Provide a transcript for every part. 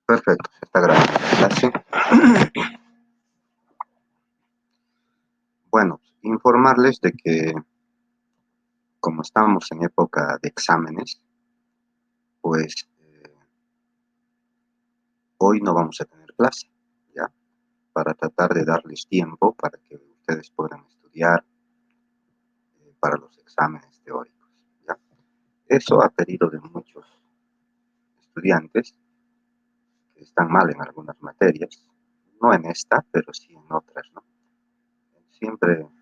Perfecto, se está grabando la clase. Bueno, informarles de que como estamos en época de exámenes, pues hoy no vamos a tener clase, ¿ya? Para tratar de darles tiempo para que ustedes puedan estudiar para los exámenes teóricos, ¿ya? Eso a pedido de muchos estudiantes que están mal en algunas materias, no en esta, pero sí en otras, ¿no? Siempre un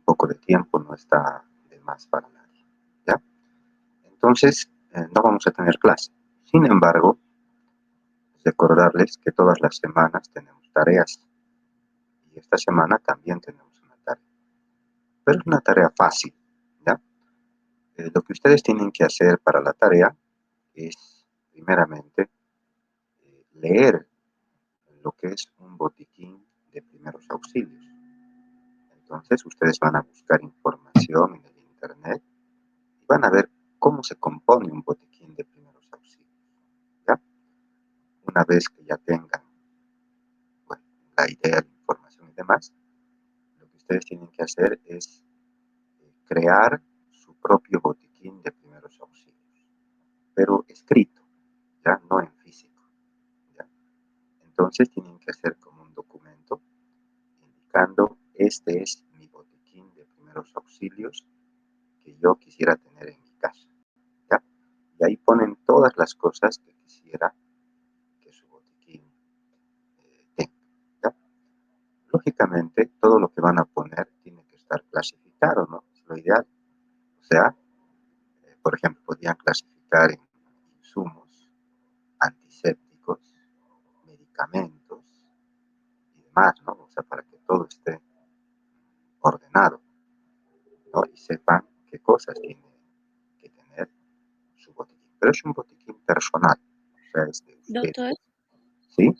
poco de tiempo no está de más para nadie, ¿ya? Entonces, no vamos a tener clase. Sin embargo, recordarles que todas las semanas tenemos tareas y esta semana también tenemos una tarea. Pero es una tarea fácil, ¿ya? Lo que ustedes tienen que hacer para la tarea es, primeramente, leer lo que es un botiquín de primeros auxilios. Entonces, ustedes van a buscar información en el internet y van a ver cómo se compone un botiquín de primeros auxilios, ¿ya? Una vez que ya tengan, bueno, la idea, la información y demás, lo que ustedes tienen que hacer es crear su propio botiquín de primeros auxilios, pero escrito, ya no en físico, ¿ya? Entonces tienen que hacer como un documento indicando este es mi botiquín de primeros auxilios que yo quisiera tener en mi casa, ¿ya? Y ahí ponen todas las cosas que quisiera que su botiquín tenga, ¿ya? Lógicamente, todo lo que van a poner tiene que estar clasificado, ¿no? Es lo ideal. O sea, por ejemplo, podrían clasificar en insumos, antisépticos, medicamentos y demás, ¿no? O sea, para que todo esté ordenado, ¿no? Y sepan qué cosas tiene que tener su botiquín. Pero es un botiquín personal, o sea, es de ustedes, Doutor, ¿sí?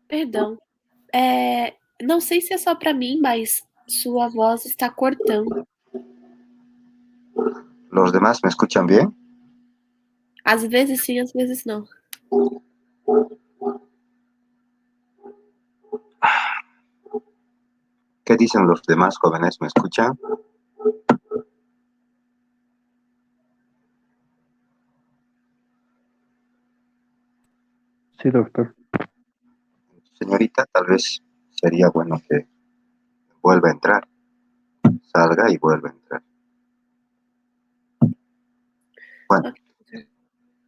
perdão. Não sei se é só para mim, mas sua voz está cortando. ¿Los demás me escuchan bien? Às vezes sim, às vezes não. ¿Qué dicen los demás jóvenes? ¿Me escuchan? Sí, doctor. Señorita, tal vez sería bueno que vuelva a entrar, salga y vuelva a entrar. Bueno, Ok.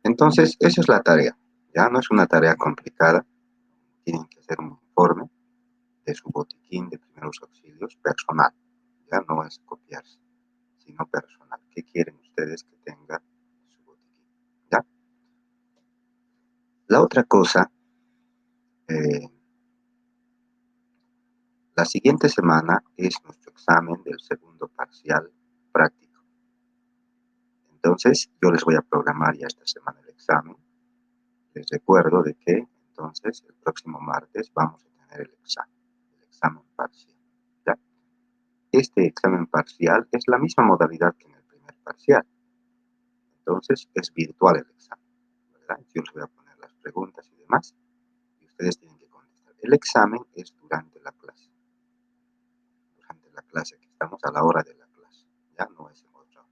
entonces esa es la tarea, ya no es una tarea complicada, tienen que hacer un informe de su botiquín de primeros auxilios personal, ya no es copiarse, sino personal. ¿Qué quieren ustedes que tenga su botiquín? ¿Ya? La otra cosa, la siguiente semana es nuestro examen del segundo parcial práctico. Entonces, yo les voy a programar ya esta semana el examen. Les recuerdo de que entonces el próximo martes vamos a tener el examen parcial, ¿ya? Este examen parcial es la misma modalidad que en el primer parcial. Entonces, es virtual el examen, ¿verdad? Yo les voy a poner las preguntas y demás, y ustedes tienen que contestar. El examen es durante la clase que estamos a la hora de la clase, ya no es en otra hora.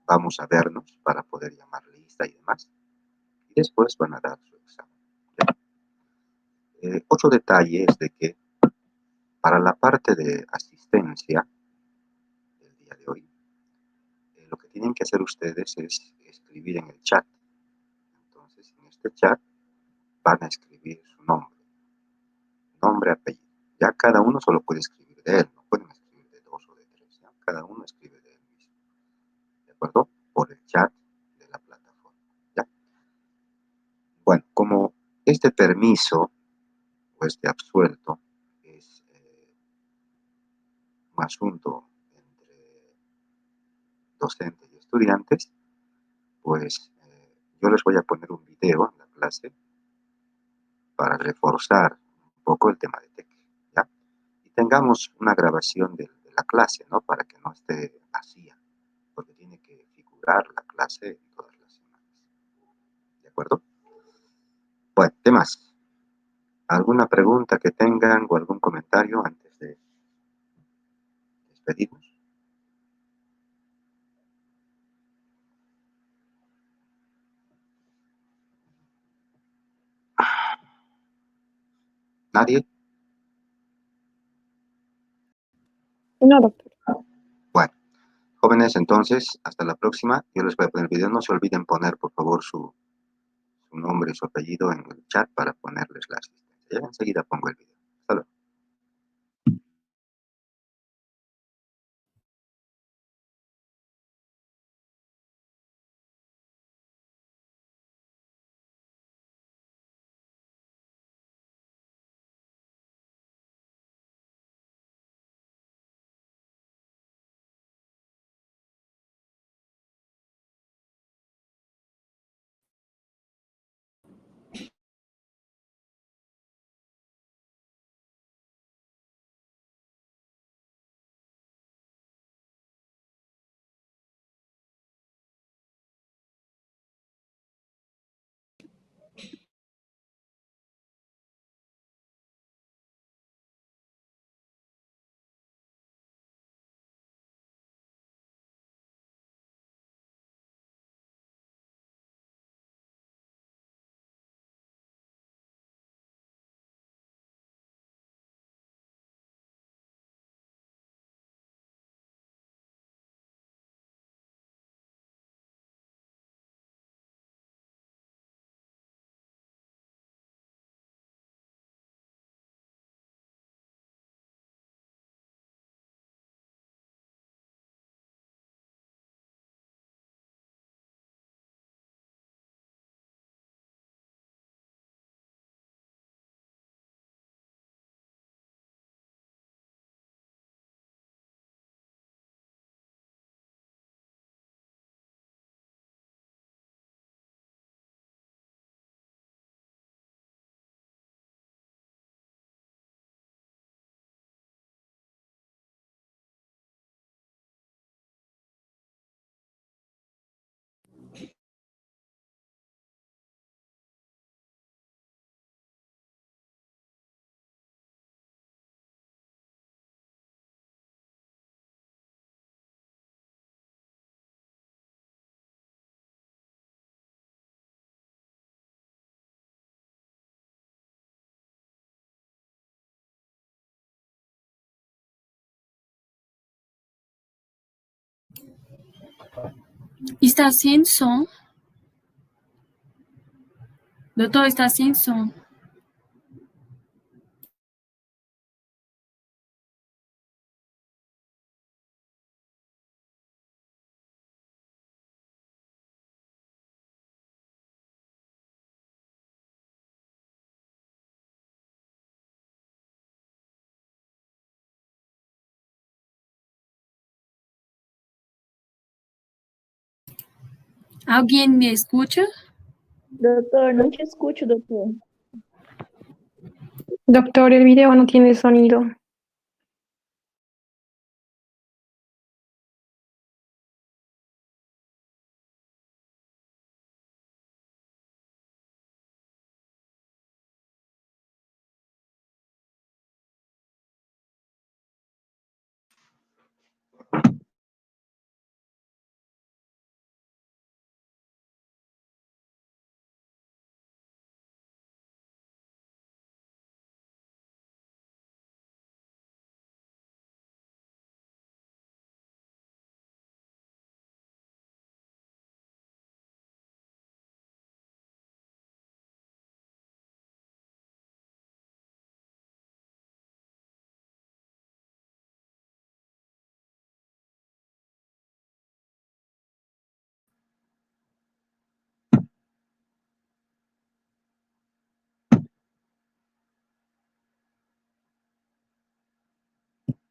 Vamos a vernos para poder llamar lista y demás, y después van a dar su examen, ¿ya? Otro detalle es de que para la parte de asistencia del día de hoy, lo que tienen que hacer ustedes es escribir en el chat. Entonces, en este chat van a escribir su nombre, apellido. Ya cada uno solo puede escribir de él, no pueden escribir de dos o de tres, ¿ya? Cada uno escribe de él mismo, ¿de acuerdo? Por el chat de la plataforma, ¿ya? Bueno, como este permiso o este absuelto es un asunto entre docentes y estudiantes, pues yo les voy a poner un video en la clase para reforzar un poco el tema de TEC, ¿ya? Y tengamos una grabación del la clase, ¿no? Para que no esté vacía, porque tiene que figurar la clase todas las semanas. ¿De acuerdo? Bueno, ¿qué más? ¿Alguna pregunta que tengan o algún comentario antes de despedirnos? ¿Nadie? No, doctor. Bueno, jóvenes, entonces, hasta la próxima. Yo les voy a poner el video. No se olviden poner, por favor, su nombre y su apellido en el chat para ponerles la asistencia. Ya enseguida pongo el video. Hasta luego. Está sin som. Doutor, está sem som. Alguém me escuta? Doctor, no te escucho, doctor. Doctor, el video no tiene sonido.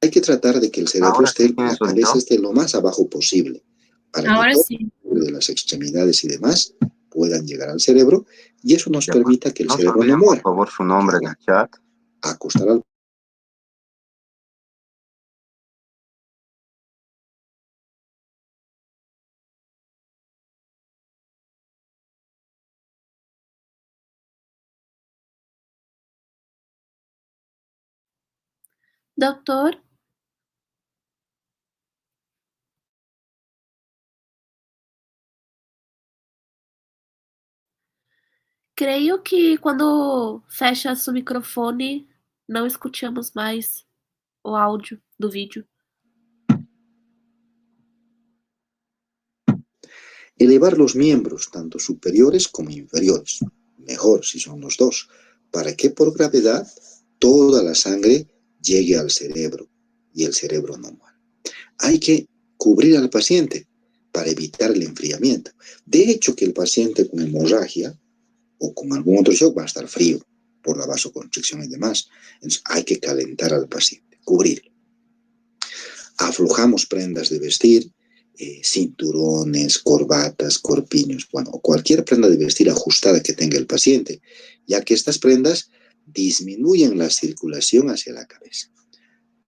Hay que tratar de que el cerebro Ahora sí esté, tiene la sonido. cabeza esté lo más abajo posible, para Ahora que sí. todo de las extremidades y demás puedan llegar al cerebro y eso nos De acuerdo. permita que el No se cerebro no olviden, por muera. favor, su nombre en el chat. Acostar al Doutor, creio que quando fecha seu microfone, não escutamos mais o áudio do vídeo. Elevar los miembros, tanto superiores como inferiores, mejor si son los dos, para que por gravedad toda la sangre llegue al cerebro y el cerebro no muera. Hay que cubrir al paciente para evitar el enfriamiento. De hecho, que el paciente con hemorragia o con algún otro shock va a estar frío por la vasoconstricción y demás. Entonces hay que calentar al paciente, cubrir. Aflojamos prendas de vestir, cinturones, corbatas, corpiños, bueno, cualquier prenda de vestir ajustada que tenga el paciente, ya que estas prendas disminuyen la circulación hacia la cabeza.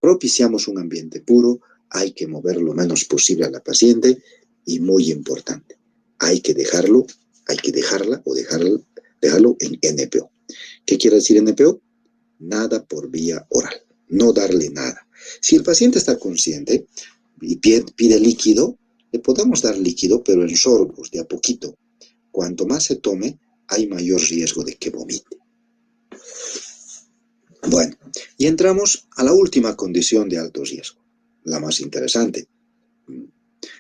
Propiciamos un ambiente puro, hay que mover lo menos posible a la paciente y muy importante, hay que dejarlo en NPO. ¿Qué quiere decir NPO? Nada por vía oral, no darle nada. Si el paciente está consciente y pide líquido, le podemos dar líquido, pero en sorbos, de a poquito. Cuanto más se tome, hay mayor riesgo de que vomite. Bueno, y entramos a la última condición de alto riesgo, la más interesante.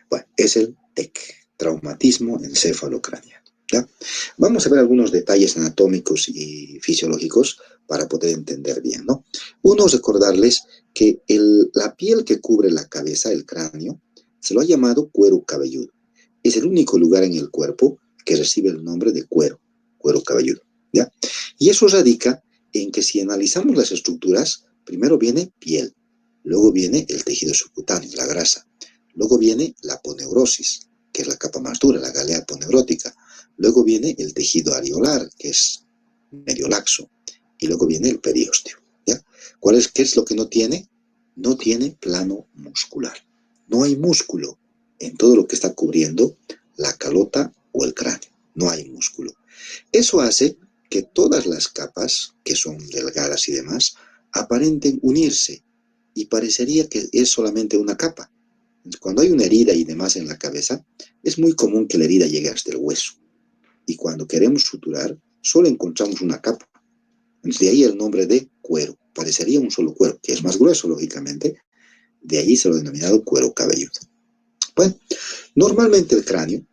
Bueno, es el TEC, traumatismo encéfalo-craneano. ¿Ya? Vamos a ver algunos detalles anatómicos y fisiológicos para poder entender bien, ¿no? Uno es recordarles que la piel que cubre la cabeza, el cráneo, se lo ha llamado cuero cabelludo. Es el único lugar en el cuerpo que recibe el nombre de cuero cabelludo, ¿ya? Y eso radica en que si analizamos las estructuras, primero viene piel, luego viene el tejido subcutáneo, la grasa, luego viene la aponeurosis, que es la capa más dura, la galea aponeurótica, luego viene el tejido areolar, que es medio laxo, y luego viene el periósteo, ¿ya? ¿Qué es lo que no tiene? No tiene plano muscular. No hay músculo en todo lo que está cubriendo la calota o el cráneo. No hay músculo. Eso hace que todas las capas, que son delgadas y demás, aparenten unirse y parecería que es solamente una capa. Cuando hay una herida y demás en la cabeza, es muy común que la herida llegue hasta el hueso. Y cuando queremos suturar, solo encontramos una capa. De ahí el nombre de cuero. Parecería un solo cuero, que es más grueso, lógicamente. De ahí se lo ha denominado cuero cabelludo. Bueno, normalmente el cráneo,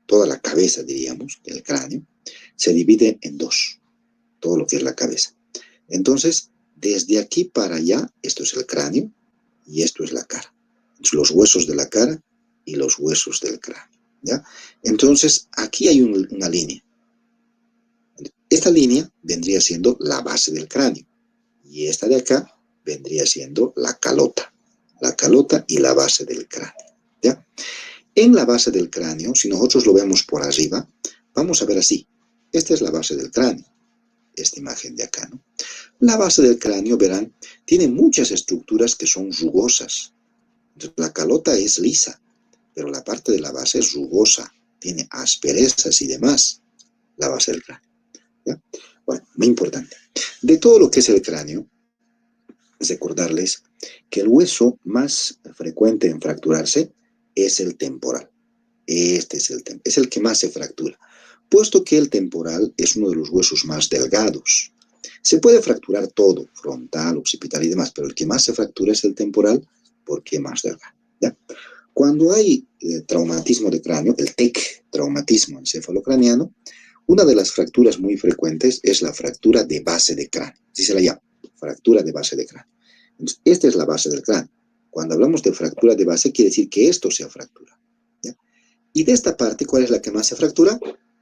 toda la cabeza diríamos, el cráneo, se divide en dos, todo lo que es la cabeza. Entonces, desde aquí para allá, esto es el cráneo y esto es la cara. Los huesos de la cara y los huesos del cráneo, ¿ya? Entonces, aquí hay una línea. Esta línea vendría siendo la base del cráneo y esta de acá vendría siendo la calota y la base del cráneo, ¿ya? En la base del cráneo, si nosotros lo vemos por arriba, vamos a ver así. Esta es la base del cráneo, esta imagen de acá, ¿no? La base del cráneo, verán, tiene muchas estructuras que son rugosas. La calota es lisa, pero la parte de la base es rugosa, tiene asperezas y demás, la base del cráneo, ¿ya? Bueno, muy importante. De todo lo que es el cráneo, es recordarles que el hueso más frecuente en fracturarse es el temporal. Este es el que más se fractura, puesto que el temporal es uno de los huesos más delgados. Se puede fracturar todo, frontal, occipital y demás, pero el que más se fractura es el temporal porque es más delgado, ¿ya? Cuando hay traumatismo de cráneo, el TEC, traumatismo encefalocraneano, una de las fracturas muy frecuentes es la fractura de base de cráneo. Así se la llama, fractura de base de cráneo. Entonces, esta es la base del cráneo. Cuando hablamos de fractura de base, quiere decir que esto se ha fracturado, ¿ya? Y de esta parte, ¿cuál es la que más se fractura?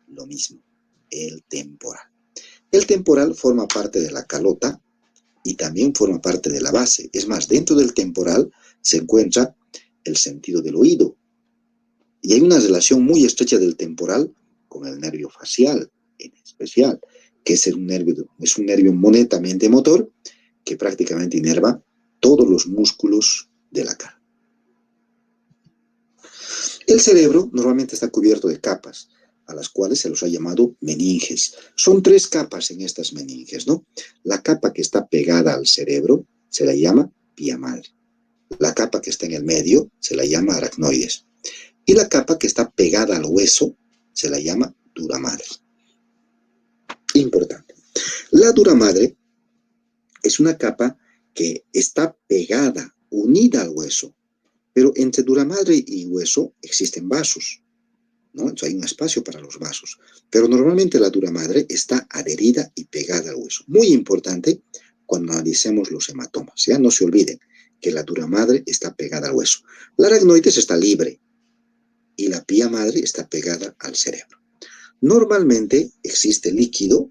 Lo mismo, el temporal. El temporal forma parte de la calota y también forma parte de la base. Es más, dentro del temporal se encuentra el sentido del oído. Y hay una relación muy estrecha del temporal con el nervio facial, en especial, que es un nervio netamente motor que prácticamente inerva todos los músculos de la cara. El cerebro normalmente está cubierto de capas, a las cuales se los ha llamado meninges. Son 3 capas en estas meninges, ¿no? La capa que está pegada al cerebro se la llama pía madre. La capa que está en el medio se la llama aracnoides. Y la capa que está pegada al hueso se la llama dura madre. Importante. La dura madre es una capa que está pegada, unida al hueso. Pero entre dura madre y hueso existen vasos, ¿no? Entonces hay un espacio para los vasos. Pero normalmente la dura madre está adherida y pegada al hueso. Muy importante cuando analicemos los hematomas. Ya no se olviden que la dura madre está pegada al hueso. La aracnoides está libre y la pía madre está pegada al cerebro. Normalmente existe líquido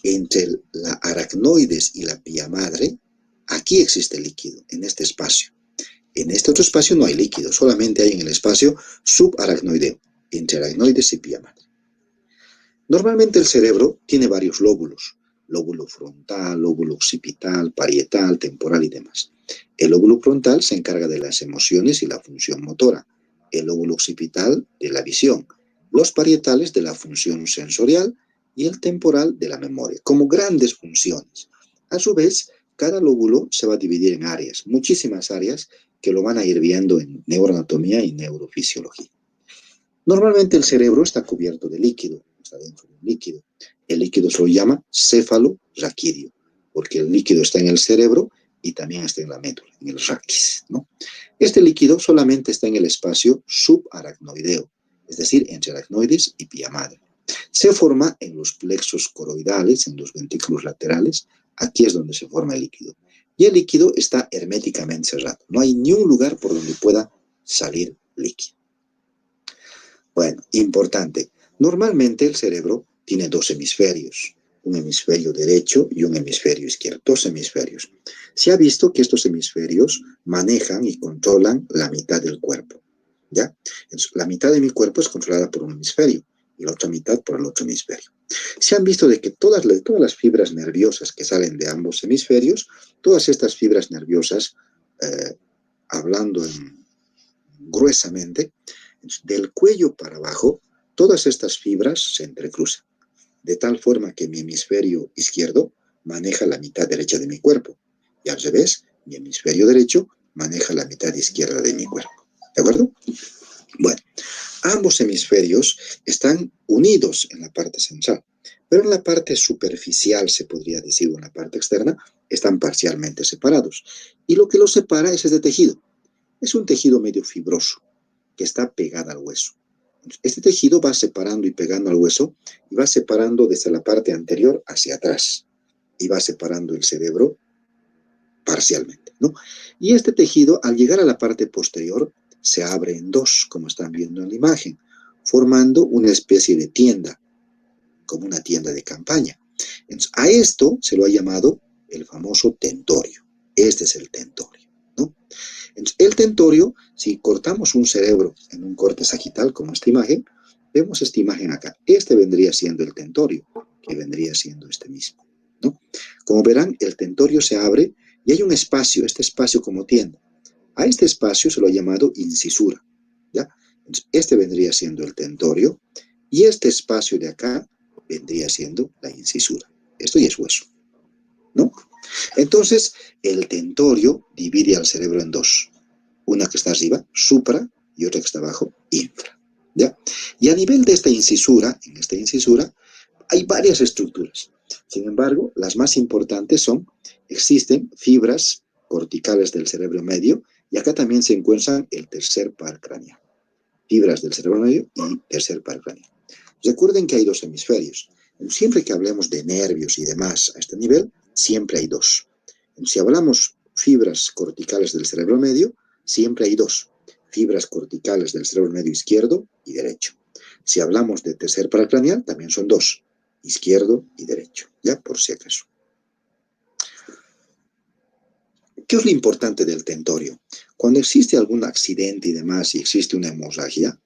entre la aracnoides y la pía madre. Aquí existe líquido, en este espacio. En este otro espacio no hay líquido, solamente hay en el espacio subaracnoideo, entre aracnoides y pía madre. Normalmente el cerebro tiene varios lóbulos: lóbulo frontal, lóbulo occipital, parietal, temporal y demás. El lóbulo frontal se encarga de las emociones y la función motora, el lóbulo occipital de la visión, los parietales de la función sensorial y el temporal de la memoria, como grandes funciones. A su vez, cada lóbulo se va a dividir en áreas, muchísimas áreas que lo van a ir viendo en neuroanatomía y neurofisiología. Normalmente el cerebro está cubierto de líquido, está dentro de un líquido. El líquido se lo llama céfalo-raquídeo, porque el líquido está en el cerebro y también está en la médula, en el raquis, ¿no? Este líquido solamente está en el espacio subaracnoideo, es decir, entre aracnoides y pía madre. Se forma en los plexos coroidales, en los ventrículos laterales. Aquí es donde se forma el líquido. Y el líquido está herméticamente cerrado. No hay ni un lugar por donde pueda salir líquido. Bueno, importante. Normalmente el cerebro tiene dos hemisferios, un hemisferio derecho y un hemisferio izquierdo, dos hemisferios. Se ha visto que estos hemisferios manejan y controlan la mitad del cuerpo, ¿ya? Entonces, la mitad de mi cuerpo es controlada por un hemisferio y la otra mitad por el otro hemisferio. Se han visto de que todas las fibras nerviosas que salen de ambos hemisferios, todas estas fibras nerviosas, hablando gruesamente, del cuello para abajo, todas estas fibras se entrecruzan, de tal forma que mi hemisferio izquierdo maneja la mitad derecha de mi cuerpo, y al revés, mi hemisferio derecho maneja la mitad izquierda de mi cuerpo. ¿De acuerdo? Bueno, ambos hemisferios están unidos en la parte central, pero en la parte superficial, se podría decir, o en la parte externa, están parcialmente separados. Y lo que los separa es este tejido. Es un tejido medio fibroso que está pegado al hueso. Este tejido va separando y pegando al hueso y va separando desde la parte anterior hacia atrás y va separando el cerebro parcialmente, ¿no? Y este tejido, al llegar a la parte posterior, se abre en dos, como están viendo en la imagen, formando una especie de tienda, como una tienda de campaña. Entonces, a esto se lo ha llamado el famoso tentorio. Este es el tentorio, ¿no? Entonces, el tentorio, si cortamos un cerebro en un corte sagital, como esta imagen, vemos esta imagen acá. Este vendría siendo el tentorio, que vendría siendo este mismo, ¿no? Como verán, el tentorio se abre y hay un espacio, este espacio como tienda. A este espacio se lo ha llamado incisura, ¿ya? Entonces, este vendría siendo el tentorio y este espacio de acá vendría siendo la incisura. Esto ya es hueso, ¿no? Entonces, el tentorio divide al cerebro en dos. Una que está arriba, supra, y otra que está abajo, infra, ¿ya? Y a nivel de esta incisura, en esta incisura, hay varias estructuras. Sin embargo, las más importantes existen fibras corticales del cerebro medio, y acá también se encuentran el tercer par craneal. Fibras del cerebro medio y tercer par craneal. Recuerden que hay dos hemisferios. Siempre que hablemos de nervios y demás a este nivel, siempre hay dos. Si hablamos fibras corticales del cerebro medio, siempre hay dos. Fibras corticales del cerebro medio izquierdo y derecho. Si hablamos de tercer par craneal, también son dos. Izquierdo y derecho. Ya, por si acaso. ¿Qué es lo importante del tentorio? Cuando existe algún accidente y demás y existe una hemorragia,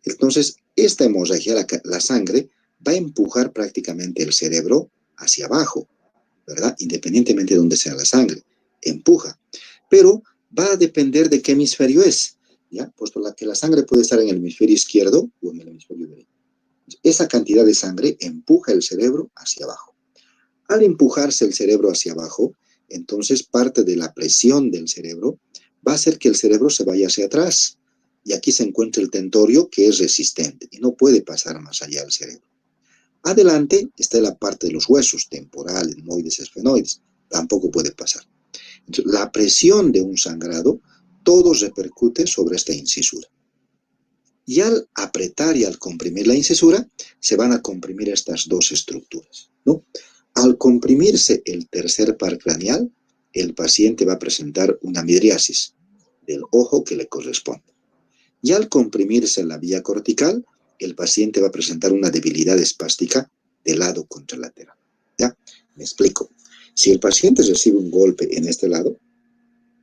entonces esta hemorragia, la sangre, va a empujar prácticamente el cerebro hacia abajo, ¿verdad? Independientemente de dónde sea la sangre, empuja. Pero va a depender de qué hemisferio es, ¿ya? Puesto que la sangre puede estar en el hemisferio izquierdo o en el hemisferio derecho. Esa cantidad de sangre empuja el cerebro hacia abajo. Al empujarse el cerebro hacia abajo, Entonces, parte de la presión del cerebro va a hacer que el cerebro se vaya hacia atrás. Y aquí se encuentra el tentorio, que es resistente y no puede pasar más allá del cerebro. Adelante está la parte de los huesos, temporal, etmoides, esfenoides. Tampoco puede pasar. Entonces, la presión de un sangrado, todo repercute sobre esta incisura. Y al apretar y al comprimir la incisura, se van a comprimir estas dos estructuras, ¿no? Al comprimirse el tercer par craneal, el paciente va a presentar una midriasis del ojo que le corresponde. Y al comprimirse la vía cortical, el paciente va a presentar una debilidad espástica del lado contralateral. ¿Ya? Me explico. Si el paciente recibe un golpe en este lado,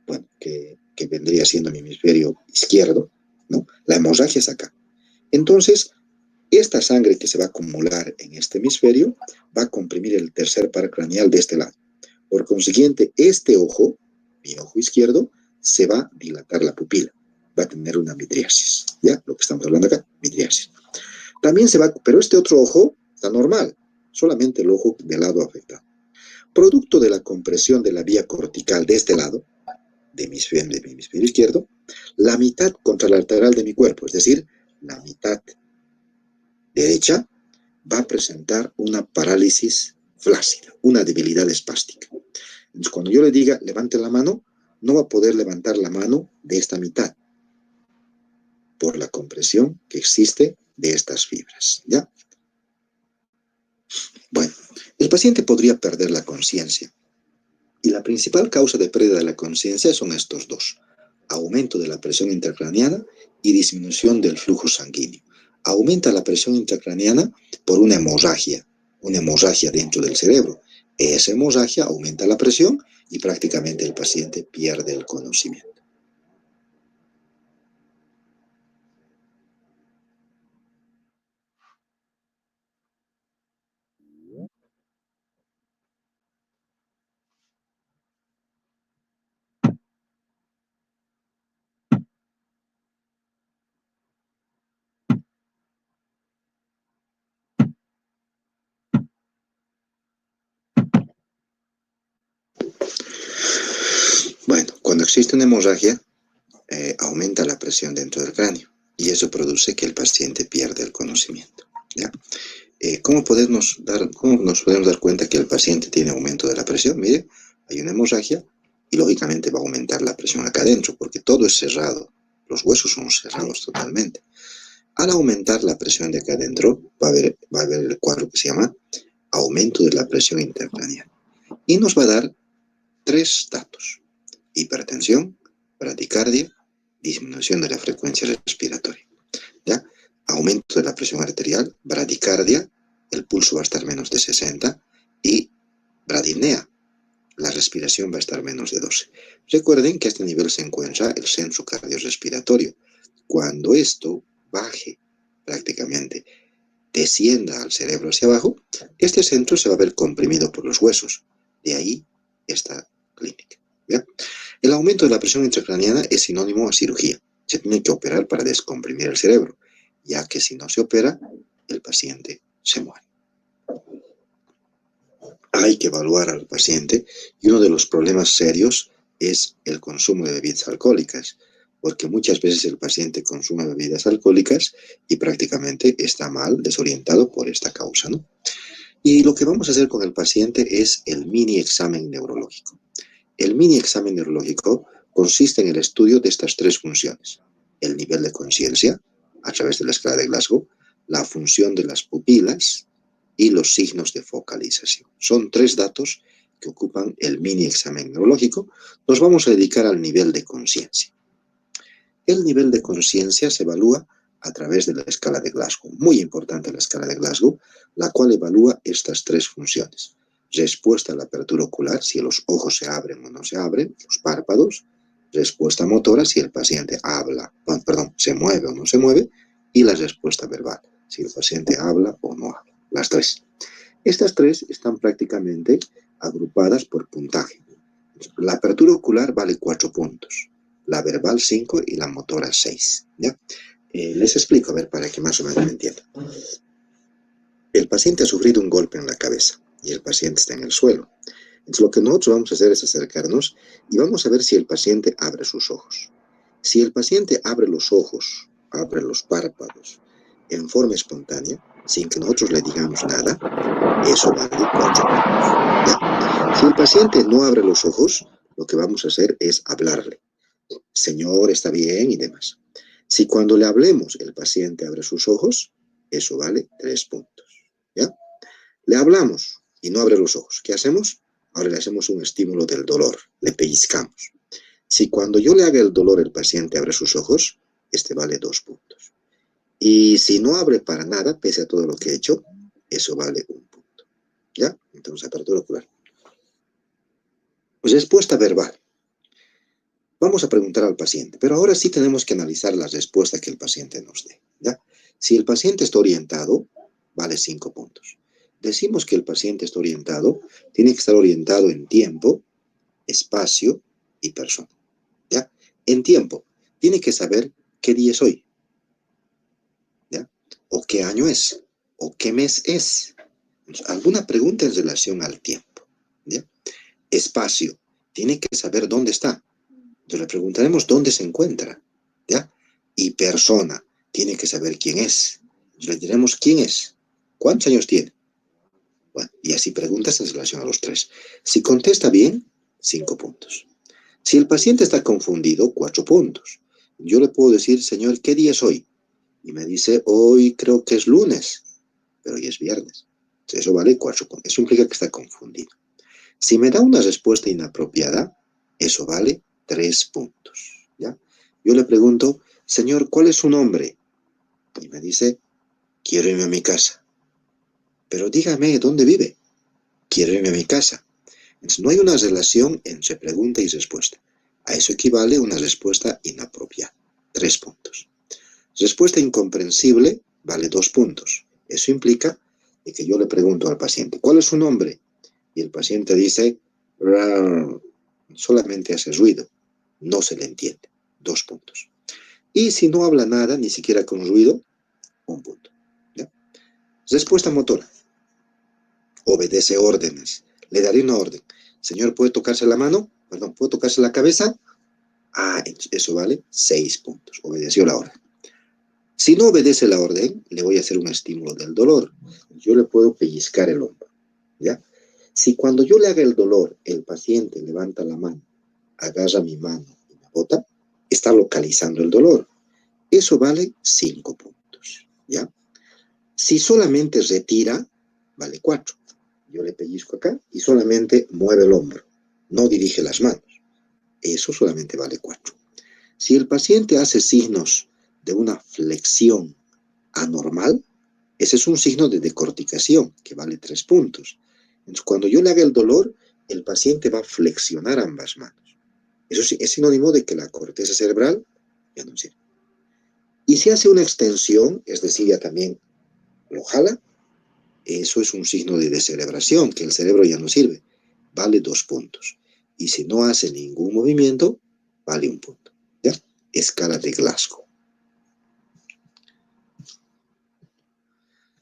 bueno, que vendría siendo mi hemisferio izquierdo, ¿no? La hemorragia es acá. Entonces, esta sangre que se va a acumular en este hemisferio va a comprimir el tercer par craneal de este lado. Por consiguiente, este ojo, mi ojo izquierdo, se va a dilatar la pupila. Va a tener una midriasis. ¿Ya? Lo que estamos hablando acá, midriasis. También se va, pero este otro ojo está normal, solamente el ojo del lado afectado. Producto de la compresión de la vía cortical de este lado, de mi hemisferio izquierdo, la mitad contralateral de mi cuerpo, es decir, la mitad derecha, va a presentar una parálisis flácida, una debilidad espástica. Entonces, cuando yo le diga, levante la mano, no va a poder levantar la mano de esta mitad, por la compresión que existe de estas fibras, ¿ya? Bueno, el paciente podría perder la conciencia. Y la principal causa de pérdida de la conciencia son estos dos: aumento de la presión intracraneana y disminución del flujo sanguíneo. Aumenta la presión intracraneana por una hemorragia dentro del cerebro. Esa hemorragia aumenta la presión y prácticamente el paciente pierde el conocimiento. Bueno, cuando existe una hemorragia, aumenta la presión dentro del cráneo y eso produce que el paciente pierda el conocimiento, ¿ya? ¿Cómo nos podemos dar cuenta que el paciente tiene aumento de la presión? Mire, hay una hemorragia y lógicamente va a aumentar la presión acá adentro porque todo es cerrado, los huesos son cerrados totalmente. Al aumentar la presión de acá adentro, va a haber el cuadro que se llama aumento de la presión intercraneal y nos va a dar tres datos: hipertensión, bradicardia, disminución de la frecuencia respiratoria, ¿ya? Aumento de la presión arterial, bradicardia, el pulso va a estar menos de 60 y bradipnea, la respiración va a estar menos de 12. Recuerden que a este nivel se encuentra el censo cardiorrespiratorio. Cuando esto baje prácticamente, descienda al cerebro hacia abajo, este centro se va a ver comprimido por los huesos. De ahí esta clínica, ¿ya? El aumento de la presión intracraneana es sinónimo a cirugía. Se tiene que operar para descomprimir el cerebro, ya que si no se opera, el paciente se muere. Hay que evaluar al paciente y uno de los problemas serios es el consumo de bebidas alcohólicas, porque muchas veces el paciente consume bebidas alcohólicas y prácticamente está mal, desorientado por esta causa, ¿no? Y lo que vamos a hacer con el paciente es el mini examen neurológico. El mini examen neurológico consiste en el estudio de estas tres funciones: el nivel de conciencia, a través de la escala de Glasgow, la función de las pupilas y los signos de focalización. Son tres datos que ocupan el mini examen neurológico. Nos vamos a dedicar al nivel de conciencia. El nivel de conciencia se evalúa a través de la escala de Glasgow. Muy importante la escala de Glasgow, la cual evalúa estas tres funciones: respuesta a la apertura ocular, si los ojos se abren o no se abren, los párpados; respuesta motora, si el paciente se mueve o no se mueve; y la respuesta verbal, si el paciente habla o no habla. Las tres. Estas tres están prácticamente agrupadas por puntaje. La apertura ocular vale 4 puntos, la verbal 5 y la motora 6, ¿ya? Les explico, a ver, para que más o menos me entiendan. El paciente ha sufrido un golpe en la cabeza y el paciente está en el suelo. Entonces, lo que nosotros vamos a hacer es acercarnos y vamos a ver si el paciente abre sus ojos. Si el paciente abre los ojos, abre los párpados en forma espontánea, sin que nosotros le digamos nada, eso vale 4 puntos. ¿Ya? Si el paciente no abre los ojos, lo que vamos a hacer es hablarle. Señor, está bien y demás. Si cuando le hablemos el paciente abre sus ojos, eso vale 3 puntos. ¿Ya? Le hablamos y no abre los ojos. ¿Qué hacemos? Ahora le hacemos un estímulo del dolor, le pellizcamos. Si cuando yo le haga el dolor el paciente abre sus ojos, este vale 2 puntos. Y si no abre para nada, pese a todo lo que he hecho, eso vale 1 punto. ¿Ya? Entonces, apertura ocular. Respuesta verbal. Vamos a preguntar al paciente, pero ahora sí tenemos que analizar la respuesta que el paciente nos dé. ¿Ya? Si el paciente está orientado, vale 5 puntos. Decimos que el paciente está orientado, tiene que estar orientado en tiempo, espacio y persona. ¿Ya? En tiempo, tiene que saber qué día es hoy, ¿ya? O qué año es, o qué mes es. Alguna pregunta en relación al tiempo, ¿ya? Espacio, tiene que saber dónde está. Entonces le preguntaremos dónde se encuentra, ¿ya? Y persona, tiene que saber quién es. Entonces le diremos quién es, cuántos años tiene. Bueno, y así preguntas en relación a los 3. Si contesta bien, 5 puntos. Si el paciente está confundido, 4 puntos. Yo le puedo decir, señor, ¿qué día es hoy? Y me dice, hoy creo que es lunes, pero hoy es viernes. Entonces, eso vale 4 puntos. Eso implica que está confundido. Si me da una respuesta inapropiada, eso vale 3 puntos. ¿Ya? Yo le pregunto, señor, ¿cuál es su nombre? Y me dice, quiero irme a mi casa. Pero dígame, ¿dónde vive? Quiero irme a mi casa. Entonces, no hay una relación entre pregunta y respuesta. A eso equivale una respuesta inapropiada. 3 puntos. Respuesta incomprensible vale 2 puntos. Eso implica que yo le pregunto al paciente, ¿cuál es su nombre? Y el paciente dice, "Rar", solamente hace ruido. No se le entiende. 2 puntos. Y si no habla nada, ni siquiera con ruido, 1 punto. ¿Ya? Respuesta motora. Obedece órdenes. Le daré una orden. Señor, ¿puede tocarse la mano? Perdón, ¿puedo tocarse la cabeza? Ah, eso vale 6 puntos. Obedeció la orden. Si no obedece la orden, le voy a hacer un estímulo del dolor. Yo le puedo pellizcar el hombro. ¿Ya? Si cuando yo le haga el dolor, el paciente levanta la mano, agarra mi mano y me bota, está localizando el dolor. Eso vale 5 puntos. ¿Ya? Si solamente retira, vale 4. Yo le pellizco acá y solamente mueve el hombro. No dirige las manos. Eso solamente vale 4. Si el paciente hace signos de una flexión anormal, ese es un signo de decorticación, que vale 3 puntos. Entonces, cuando yo le haga el dolor, el paciente va a flexionar ambas manos. Eso sí, es sinónimo de que la corteza cerebral ya no sirve. Y si hace una extensión, es decir, ya también lo jala, eso es un signo de descerebración, que el cerebro ya no sirve. Vale 2 puntos. Y si no hace ningún movimiento, vale 1 punto. ¿Ya? Escala de Glasgow.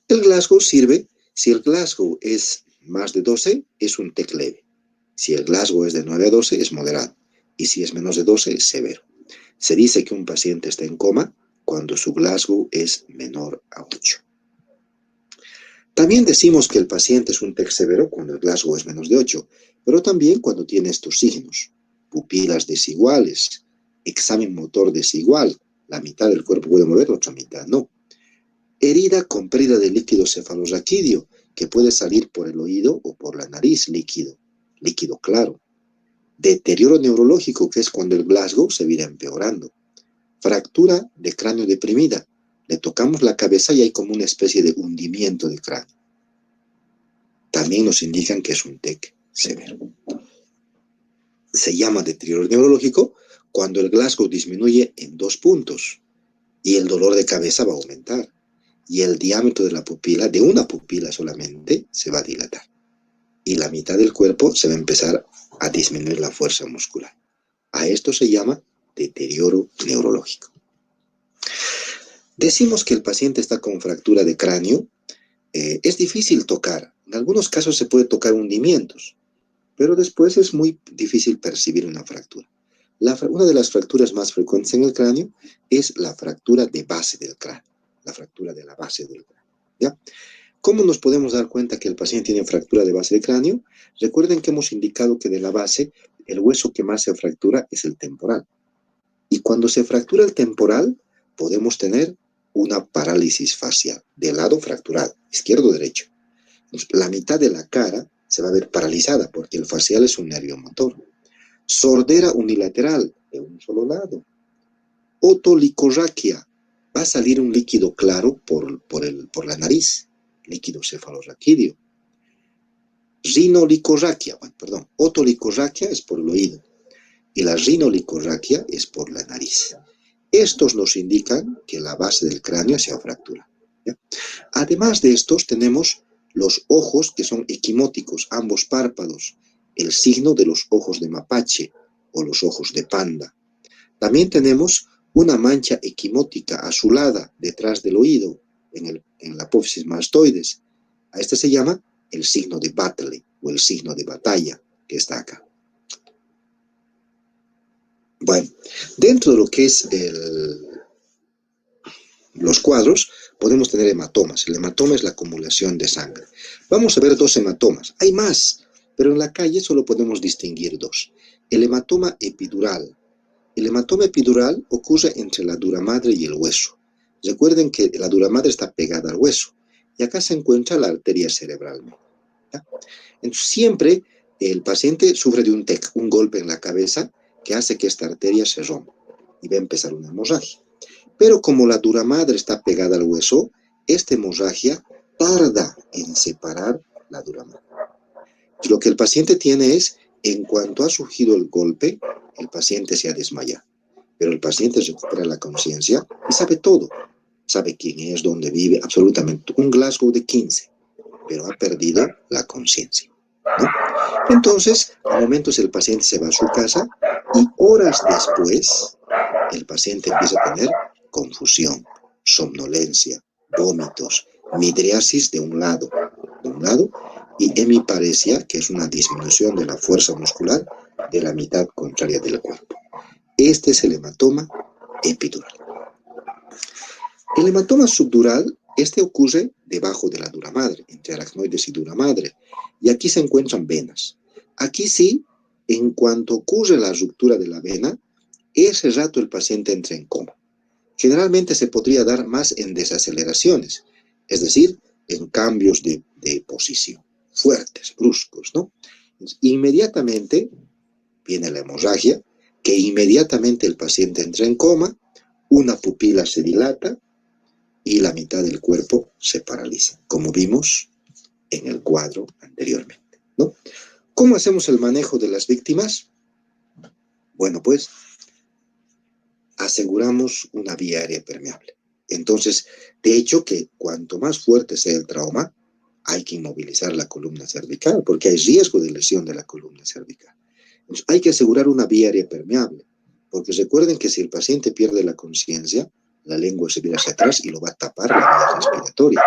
El Glasgow sirve, si el Glasgow es más de 12, es un TEC leve. Si el Glasgow es de 9 a 12, es moderado. Y si es menos de 12, es severo. Se dice que un paciente está en coma cuando su Glasgow es menor a 8. También decimos que el paciente es un TEC severo cuando el Glasgow es menos de 8, pero también cuando tiene estos signos: pupilas desiguales, examen motor desigual, la mitad del cuerpo puede mover, la otra mitad no. Herida con pérdida de líquido cefalorraquídeo, que puede salir por el oído o por la nariz, líquido claro. Deterioro neurológico, que es cuando el Glasgow se viene empeorando. Fractura de cráneo deprimida. Le tocamos la cabeza y hay como una especie de hundimiento de cráneo. También nos indican que es un TEC severo. Se llama deterioro neurológico cuando el Glasgow disminuye en 2 puntos y el dolor de cabeza va a aumentar. Y el diámetro de la pupila, de una pupila solamente, se va a dilatar. Y la mitad del cuerpo se va a empezar a disminuir la fuerza muscular. A esto se llama deterioro neurológico. Decimos que el paciente está con fractura de cráneo. Es difícil tocar. En algunos casos se puede tocar hundimientos. pero después es muy difícil percibir una fractura. Una de las fracturas más frecuentes en el cráneo es la fractura de base del cráneo, la fractura de la base del cráneo, ¿ya? ¿Cómo nos podemos dar cuenta que el paciente tiene fractura de base del cráneo? Recuerden que hemos indicado que de la base, el hueso que más se fractura es el temporal. Y cuando se fractura el temporal, podemos tener una parálisis facial, del lado fracturado, izquierdo o derecho. Entonces, la mitad de la cara se va a ver paralizada porque el facial es un nervio motor. Sordera unilateral de un solo lado. Otolicorraquia. Va a salir un líquido claro por la nariz, líquido cefalorraquídeo. Rinolicorraquia, otolicorraquia es por el oído y la rinolicorraquia es por la nariz. Estos nos indican que la base del cráneo se ha fracturado, ¿ya? Además de estos tenemos los ojos que son equimóticos, ambos párpados, el signo de los ojos de mapache o los ojos de panda. También tenemos una mancha equimótica azulada detrás del oído, en la apófisis mastoides. A este se llama el signo de battle o el signo de batalla, que está acá. Bueno, dentro de lo que es los cuadros, podemos tener hematomas. El hematoma es la acumulación de sangre. Vamos a ver dos hematomas. Hay más, pero en la calle solo podemos distinguir dos. El hematoma epidural. El hematoma epidural ocurre entre la dura madre y el hueso. Recuerden que la dura madre está pegada al hueso y acá se encuentra la arteria cerebral, ¿ya? Entonces, siempre el paciente sufre de un TEC, un golpe en la cabeza que hace que esta arteria se rompa y va a empezar una hemorragia. Pero como la dura madre está pegada al hueso, esta hemorragia tarda en separar la dura madre. Lo que el paciente tiene es, en cuanto ha surgido el golpe, el paciente se ha desmayado. Pero el paciente recupera la conciencia y sabe todo. Sabe quién es, dónde vive, absolutamente. Un Glasgow de 15, pero ha perdido la conciencia, ¿no? Entonces, a momentos el paciente se va a su casa y horas después el paciente empieza a tener confusión, somnolencia, vómitos, midriasis de un lado, y hemiparesia, que es una disminución de la fuerza muscular de la mitad contraria del cuerpo. Este es el hematoma epidural. El hematoma subdural, este ocurre debajo de la dura madre, entre aracnoides y dura madre, y aquí se encuentran venas. Aquí sí, en cuanto ocurre la ruptura de la vena, ese rato el paciente entra en coma. Generalmente se podría dar más en desaceleraciones, es decir, en cambios de posición, fuertes, bruscos, ¿no? Entonces, inmediatamente viene la hemorragia, que inmediatamente el paciente entra en coma, una pupila se dilata y la mitad del cuerpo se paraliza, como vimos en el cuadro anteriormente, ¿no? ¿Cómo hacemos el manejo de las víctimas? Bueno, pues aseguramos una vía aérea permeable. Entonces, de hecho, que cuanto más fuerte sea el trauma, hay que inmovilizar la columna cervical, porque hay riesgo de lesión de la columna cervical. Entonces, hay que asegurar una vía aérea permeable, porque recuerden que si el paciente pierde la conciencia, la lengua se viene hacia atrás y lo va a tapar la vía respiratoria.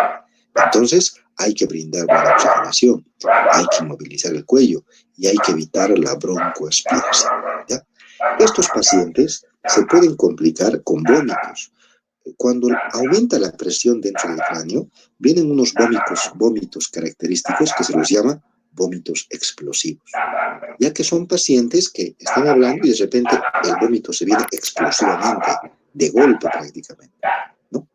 Entonces, hay que brindar buena oxigenación, hay que inmovilizar el cuello y hay que evitar la broncoaspiración, ¿ya? Estos pacientes se pueden complicar con vómitos. Cuando aumenta la presión dentro del cráneo, vienen unos vómitos característicos que se los llama vómitos explosivos, ya que son pacientes que están hablando y de repente el vómito se viene explosivamente, de golpe prácticamente, ¿no?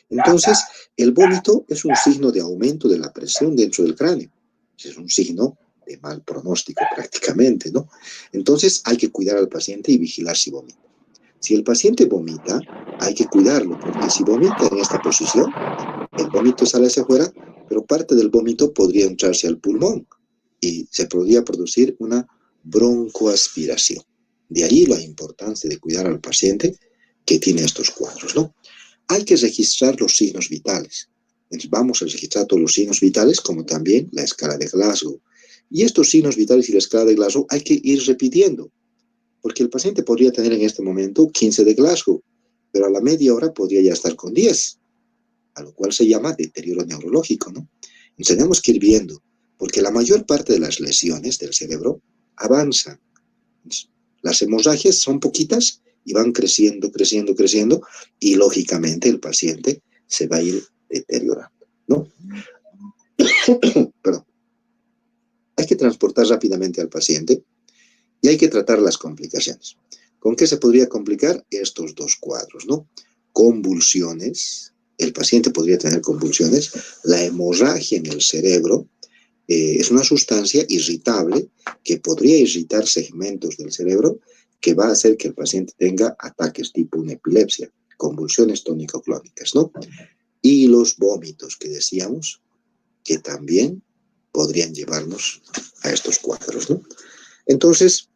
Entonces, el vómito es un signo de aumento de la presión dentro del cráneo. Es un signo de mal pronóstico prácticamente, ¿no? Entonces, hay que cuidar al paciente y vigilar si vomita. Si el paciente vomita, hay que cuidarlo, porque si vomita en esta posición, el vómito sale hacia afuera, pero parte del vómito podría entrarse al pulmón y se podría producir una broncoaspiración. De ahí la importancia de cuidar al paciente que tiene estos cuadros, ¿no? Hay que registrar los signos vitales. Entonces, vamos a registrar todos los signos vitales, como también la escala de Glasgow. Y estos signos vitales y la escala de Glasgow hay que ir repitiendo, porque el paciente podría tener en este momento 15 de Glasgow, pero a la media hora podría ya estar con 10, a lo cual se llama deterioro neurológico, ¿no? Entonces tenemos que ir viendo Porque la mayor parte de las lesiones del cerebro avanzan. Las hemorragias son poquitas y van creciendo, creciendo, creciendo, y lógicamente el paciente se va a ir deteriorando, ¿no? Perdón. Hay que transportar rápidamente al paciente y hay que tratar las complicaciones. ¿Con qué se podría complicar? Estos dos cuadros, ¿no? Convulsiones, el paciente podría tener convulsiones, la hemorragia en el cerebro es una sustancia irritable que podría irritar segmentos del cerebro que va a hacer que el paciente tenga ataques tipo una epilepsia, convulsiones tónico-clónicas, ¿no? Y los vómitos que decíamos que también podrían llevarnos a estos cuadros, ¿no? Entonces,